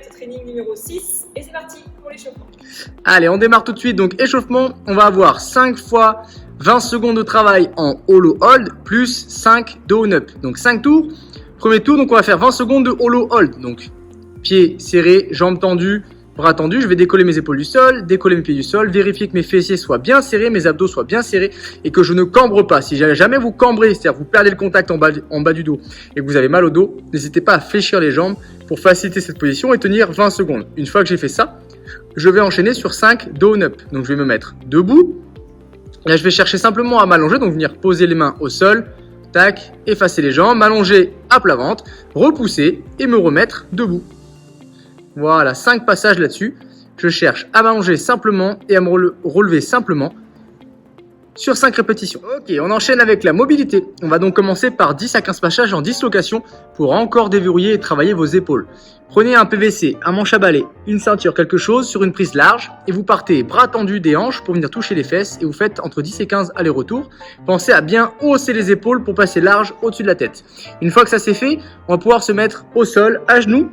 weight training numéro 6 et c'est parti pour l'échauffement. Allez, on démarre tout de suite. Donc échauffement, on va avoir 5 fois 20 secondes de travail en hollow hold plus 5 de own up. Donc 5 tours. Premier tour, donc on va faire 20 secondes de hollow hold. Donc pieds serrés, jambes tendues, bras tendus. Je vais décoller mes épaules du sol, décoller mes pieds du sol, vérifier que mes fessiers soient bien serrés, mes abdos soient bien serrés et que je ne cambre pas. Si jamais vous cambrez, c'est-à-dire vous perdez le contact en bas du dos et que vous avez mal au dos, n'hésitez pas à fléchir les jambes pour faciliter cette position et tenir 20 secondes. Une fois que j'ai fait ça, je vais enchaîner sur 5 down up. Donc je vais me mettre debout. Là, je vais chercher simplement à m'allonger, donc venir poser les mains au sol, tac, effacer les jambes, m'allonger à plat ventre, repousser et me remettre debout. Voilà, 5 passages là-dessus. Je cherche à m'allonger simplement et à me relever simplement sur 5 répétitions. Ok, on enchaîne avec la mobilité. On va donc commencer par 10 à 15 passages en dislocation pour encore déverrouiller et travailler vos épaules. Prenez un PVC, un manche à balai, une ceinture, quelque chose sur une prise large et vous partez bras tendus des hanches pour venir toucher les fesses et vous faites entre 10 et 15 allers-retours. Pensez à bien hausser les épaules pour passer large au-dessus de la tête. Une fois que ça c'est fait, on va pouvoir se mettre au sol, à genoux,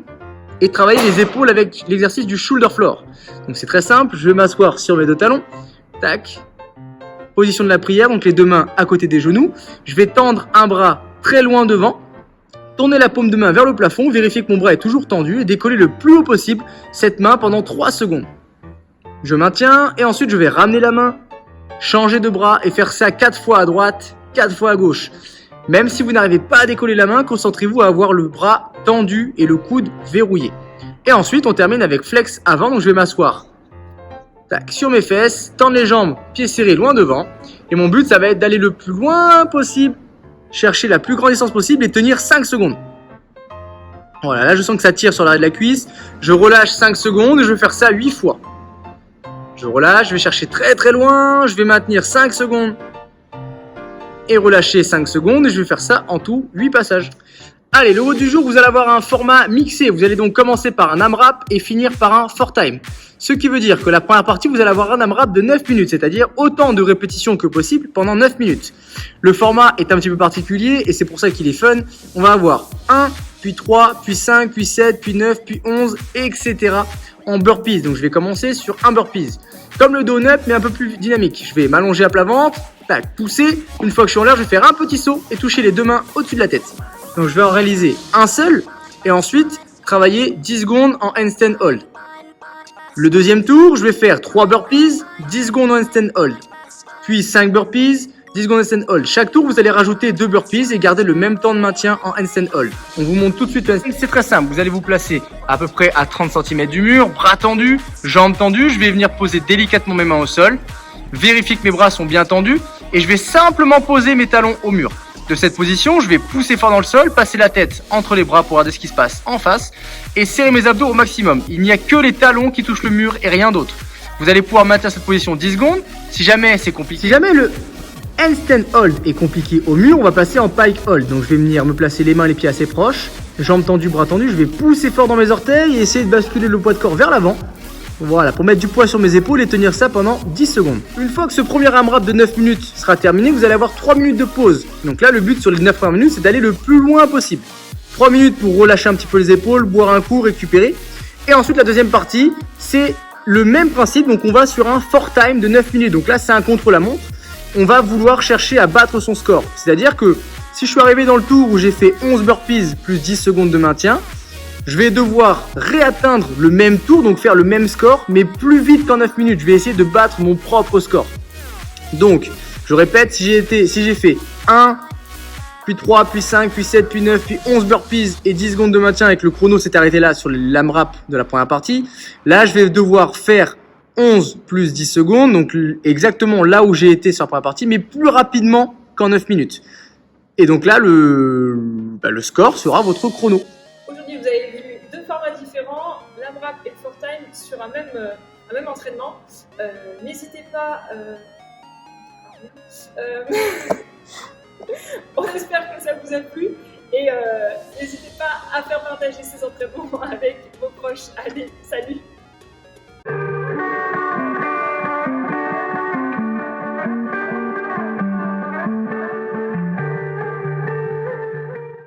et travailler les épaules avec l'exercice du shoulder floor. Donc c'est très simple, je vais m'asseoir sur mes deux talons, tac, position de la prière, donc les deux mains à côté des genoux. Je vais tendre un bras très loin devant, tourner la paume de main vers le plafond, vérifier que mon bras est toujours tendu et décoller le plus haut possible cette main pendant 3 secondes. Je maintiens et ensuite je vais ramener la main, changer de bras et faire ça 4 fois à droite, 4 fois à gauche. Même si vous n'arrivez pas à décoller la main, concentrez-vous à avoir le bras tendu et le coude verrouillé. Et ensuite, on termine avec flex avant, donc je vais m'asseoir sur mes fesses, tendre les jambes, pieds serrés loin devant. Et mon but, ça va être d'aller le plus loin possible, chercher la plus grande distance possible et tenir 5 secondes. Voilà, là je sens que ça tire sur l'arrêt de la cuisse. Je relâche 5 secondes et je vais faire ça 8 fois. Je relâche, je vais chercher très très loin, je vais maintenir 5 secondes. Et relâcher 5 secondes et je vais faire ça en tout 8 passages. Allez, le haut du jour, vous allez avoir un format mixé. Vous allez donc commencer par un AMRAP et finir par un 4-time. Ce qui veut dire que la première partie, vous allez avoir un AMRAP de 9 minutes, c'est-à-dire autant de répétitions que possible pendant 9 minutes. Le format est un petit peu particulier et c'est pour ça qu'il est fun. On va avoir 1, puis 3, puis 5, puis 7, puis 9, puis 11, etc. en burpees. Donc je vais commencer sur un burpees. Comme le down up mais un peu plus dynamique. Je vais m'allonger à plat ventre, tac, pousser. Une fois que je suis en l'air, je vais faire un petit saut et toucher les deux mains au-dessus de la tête. Donc je vais en réaliser un seul et ensuite travailler 10 secondes en handstand hold. Le deuxième tour, je vais faire 3 burpees, 10 secondes en handstand hold. Puis 5 burpees, 10 secondes en handstand hold. Chaque tour, vous allez rajouter 2 burpees et garder le même temps de maintien en handstand hold. On vous montre tout de suite le handstand. C'est très simple, vous allez vous placer à peu près à 30 cm du mur, bras tendus, jambes tendues. Je vais venir poser délicatement mes mains au sol, vérifier que mes bras sont bien tendus et je vais simplement poser mes talons au mur. De cette position, je vais pousser fort dans le sol, passer la tête entre les bras pour regarder ce qui se passe en face et serrer mes abdos au maximum. Il n'y a que les talons qui touchent le mur et rien d'autre. Vous allez pouvoir maintenir cette position 10 secondes. Si jamais c'est compliqué, si jamais le handstand hold est compliqué au mur, on va passer en pike hold. Donc je vais venir me placer les mains et les pieds assez proches, jambes tendues, bras tendus. Je vais pousser fort dans mes orteils et essayer de basculer le poids de corps vers l'avant. Voilà, pour mettre du poids sur mes épaules et tenir ça pendant 10 secondes. Une fois que ce premier AMRAP de 9 minutes sera terminé, vous allez avoir 3 minutes de pause. Donc là, le but sur les 9 premières minutes, c'est d'aller le plus loin possible. 3 minutes pour relâcher un petit peu les épaules, boire un coup, récupérer. Et ensuite, la deuxième partie, c'est le même principe. Donc on va sur un 4-time de 9 minutes. Donc là, c'est un contre-la-montre. On va vouloir chercher à battre son score. C'est-à-dire que si je suis arrivé dans le tour où j'ai fait 11 burpees plus 10 secondes de maintien, je vais devoir réatteindre le même tour, donc faire le même score, mais plus vite qu'en 9 minutes. Je vais essayer de battre mon propre score. Donc, je répète, si j'ai fait 1, puis 3, puis 5, puis 7, puis 9, puis 11 burpees et 10 secondes de maintien et que le chrono s'est arrêté là sur l'AMRAP de la première partie, là, je vais devoir faire 11 plus 10 secondes, donc exactement là où j'ai été sur la première partie, mais plus rapidement qu'en 9 minutes. Et donc là, le score sera votre chrono. Aujourd'hui, vous avez vu 2 formats différents, l'AMRAP et le 4-time sur un même entraînement. N'hésitez pas... on espère que ça vous a plu et n'hésitez pas à faire partager ces entraînements avec vos proches. Allez, salut!